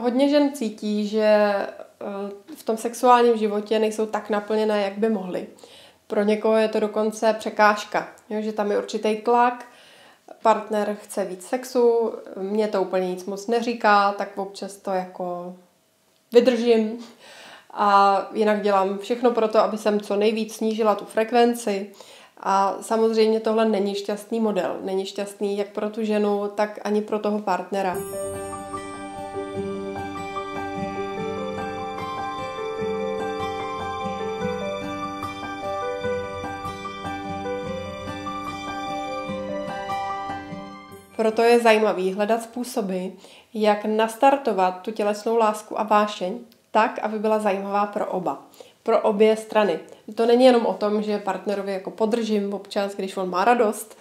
hodně žen cítí, že v tom sexuálním životě nejsou tak naplněné, jak by mohly. Pro někoho je to dokonce překážka, jo, že tam je určitý tlak, partner chce víc sexu, mě to úplně nic moc neříká, tak občas to jako vydržím a jinak dělám všechno pro to, aby jsem co nejvíc snížila tu frekvenci. A samozřejmě tohle není šťastný model. Není šťastný jak pro tu ženu, tak ani pro toho partnera. Proto je zajímavý hledat způsoby, jak nastartovat tu tělesnou lásku a vášeň tak, aby byla zajímavá pro oba. Pro obě strany. To není jenom o tom, že partnerovi jako podržím občas, když on má radost,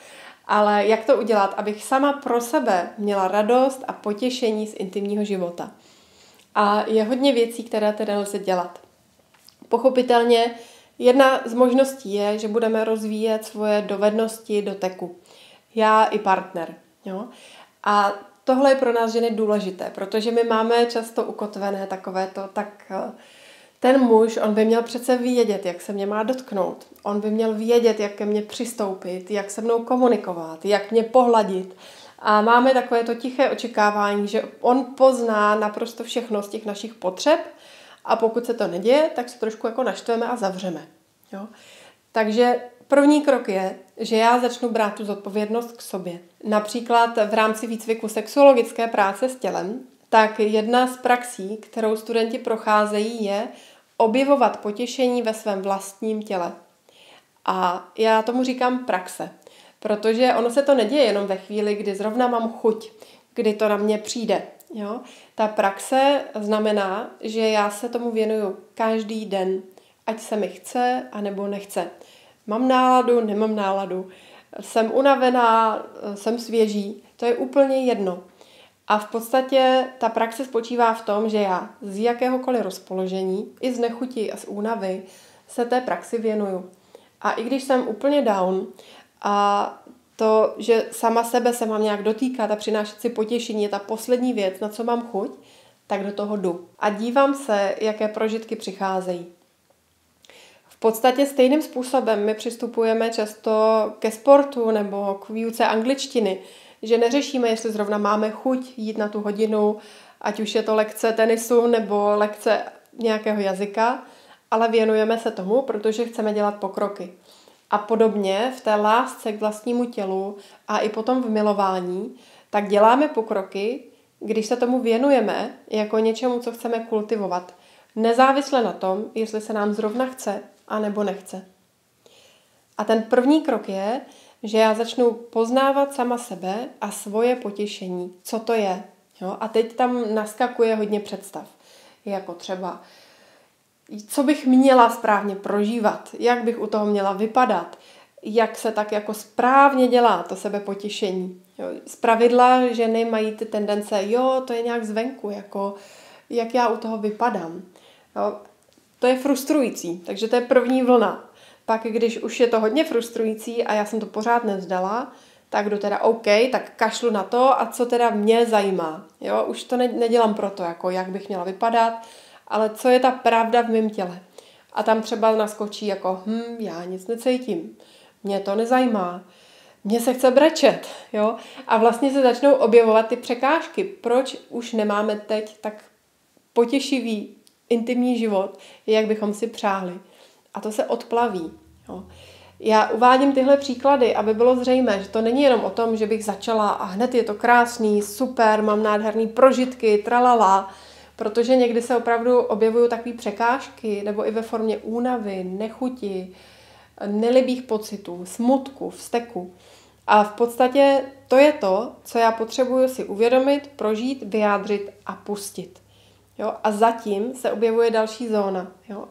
ale jak to udělat, abych sama pro sebe měla radost a potěšení z intimního života. A je hodně věcí, které teda lze dělat. Pochopitelně jedna z možností je, že budeme rozvíjet svoje dovednosti doteku. Já i partner. Jo? A tohle je pro nás ženy důležité, protože my máme často ukotvené takovéto, tak ten muž, on by měl přece vědět, jak se mě má dotknout. On by měl vědět, jak ke mně přistoupit, jak se mnou komunikovat, jak mě pohladit. A máme takové to tiché očekávání, že on pozná naprosto všechno z těch našich potřeb a pokud se to neděje, tak se trošku jako naštveme a zavřeme. Jo? Takže první krok je, že já začnu brát tu zodpovědnost k sobě. Například v rámci výcviku sexuologické práce s tělem, tak jedna z praxí, kterou studenti procházejí, je objevovat potěšení ve svém vlastním těle. A já tomu říkám praxe, protože ono se to neděje jenom ve chvíli, kdy zrovna mám chuť, kdy to na mě přijde. Jo? Ta praxe znamená, že já se tomu věnuju každý den, ať se mi chce, anebo nechce. Mám náladu, nemám náladu, jsem unavená, jsem svěží, to je úplně jedno. A v podstatě ta praxe spočívá v tom, že já z jakéhokoliv rozpoložení, i z nechuti a z únavy, se té praxi věnuju. A i když jsem úplně down a to, že sama sebe se mám nějak dotýkat a přinášet si potěšení je ta poslední věc, na co mám chuť, tak do toho jdu. A dívám se, jaké prožitky přicházejí. V podstatě stejným způsobem my přistupujeme často ke sportu nebo k výuce angličtiny, že neřešíme, jestli zrovna máme chuť jít na tu hodinu, ať už je to lekce tenisu nebo lekce nějakého jazyka, ale věnujeme se tomu, protože chceme dělat pokroky. A podobně v té lásce k vlastnímu tělu a i potom v milování, tak děláme pokroky, když se tomu věnujeme jako něčemu, co chceme kultivovat. Nezávisle na tom, jestli se nám zrovna chce, a nebo nechce. A ten první krok je, že já začnu poznávat sama sebe a svoje potěšení. Co to je? Jo? A teď tam naskakuje hodně představ. Jako třeba, co bych měla správně prožívat, jak bych u toho měla vypadat, jak se tak jako správně dělá to sebepotěšení. Jo? Zpravidla ženy mají ty tendence, jo, to je nějak zvenku, jako jak já u toho vypadám. Jo? To je frustrující, takže to je první vlna. Pak, když už je to hodně frustrující a já jsem to pořád nevzdala, tak jdu teda OK, tak kašlu na to a co teda mě zajímá. Jo? Už to nedělám proto, jako jak bych měla vypadat, ale co je ta pravda v mém těle. A tam třeba naskočí jako, já nic necítím, mě to nezajímá, mně se chce brečet. Jo? A vlastně se začnou objevovat ty překážky, proč už nemáme teď tak potěšivý intimní život, jak bychom si přáli. A to se odplaví. Jo. Já uvádím tyhle příklady, aby bylo zřejmé, že to není jenom o tom, že bych začala a hned je to krásný, super, mám nádherný prožitky, tralala, protože někdy se opravdu objevují takové překážky, nebo i ve formě únavy, nechuti, nelibých pocitů, smutku, vzteku. A v podstatě to je to, co já potřebuju si uvědomit, prožít, vyjádřit a pustit. Jo? A zatím se objevuje další zóna. Jo?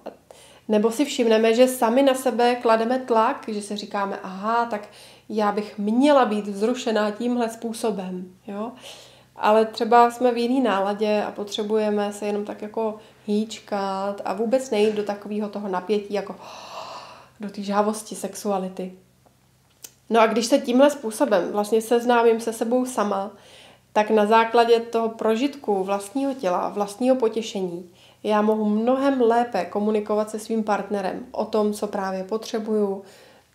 Nebo si všimneme, že sami na sebe klademe tlak, že si říkáme, aha, tak já bych měla být vzrušená tímhle způsobem. Jo? Ale třeba jsme v jiný náladě a potřebujeme se jenom tak jako hýčkat a vůbec nejít do takového toho napětí, jako do té žávosti sexuality. No a když se tímhle způsobem vlastně seznámím se sebou sama, tak na základě toho prožitku vlastního těla, vlastního potěšení, já mohu mnohem lépe komunikovat se svým partnerem o tom, co právě potřebuju,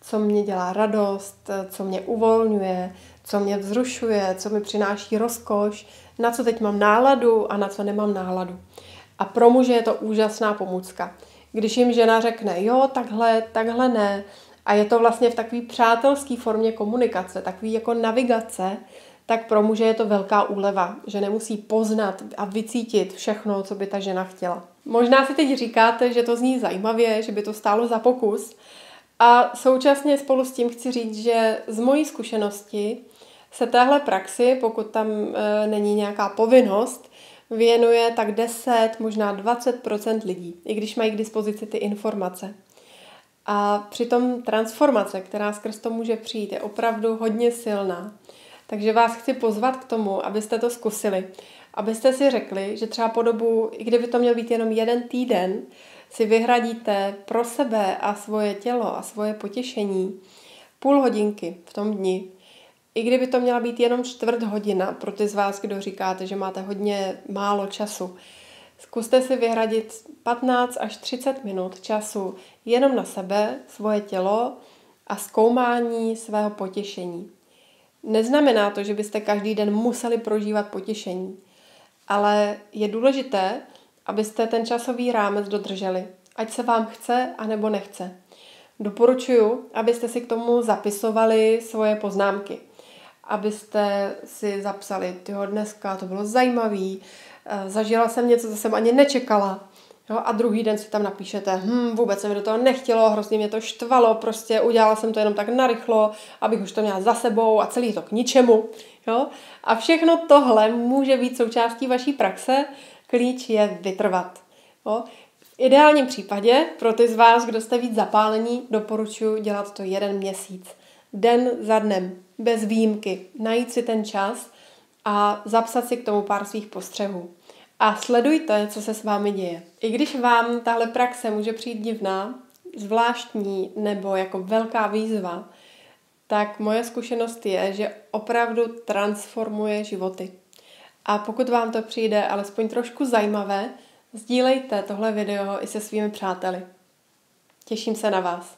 co mě dělá radost, co mě uvolňuje, co mě vzrušuje, co mi přináší rozkoš, na co teď mám náladu a na co nemám náladu. A pro muže je to úžasná pomůcka. Když jim žena řekne, jo, takhle ne, a je to vlastně v takové přátelské formě komunikace, takový jako navigace, tak pro muže je to velká úleva, že nemusí poznat a vycítit všechno, co by ta žena chtěla. Možná si teď říkáte, že to zní zajímavě, že by to stálo za pokus, a současně spolu s tím chci říct, že z mojí zkušenosti se téhle praxi, pokud tam není nějaká povinnost, věnuje tak 10, možná 20% lidí, i když mají k dispozici ty informace. A přitom transformace, která skrz to může přijít, je opravdu hodně silná. Takže vás chci pozvat k tomu, abyste to zkusili. Abyste si řekli, že třeba po dobu, i kdyby to měl být jenom 1 týden, si vyhradíte pro sebe a svoje tělo a svoje potěšení půl hodinky v tom dni. I kdyby to měla být jenom 1/4 hodina pro ty z vás, kdo říkáte, že máte hodně málo času. Zkuste si vyhradit 15 až 30 minut času jenom na sebe, svoje tělo a zkoumání svého potěšení. Neznamená to, že byste každý den museli prožívat potěšení, ale je důležité, abyste ten časový rámec dodrželi, ať se vám chce, anebo nechce. Doporučuji, abyste si k tomu zapisovali svoje poznámky. Abyste si zapsali, dneska to bylo zajímavý, zažila jsem něco, co jsem ani nečekala. Jo, a druhý den si tam napíšete, vůbec se mi do toho nechtělo, hrozně mě to štvalo, prostě udělala jsem to jenom tak narychlo, abych už to měla za sebou a celý to k ničemu. Jo? A všechno tohle může být součástí vaší praxe, klíč je vytrvat. Jo? V ideálním případě, pro ty z vás, kdo jste víc zapálení, doporučuji dělat to 1 měsíc. Den za dnem, bez výjimky, najít si ten čas a zapsat si k tomu pár svých postřehů. A sledujte, co se s vámi děje. I když vám tahle praxe může přijít divná, zvláštní nebo jako velká výzva, tak moje zkušenost je, že opravdu transformuje životy. A pokud vám to přijde alespoň trošku zajímavé, sdílejte tohle video i se svými přáteli. Těším se na vás.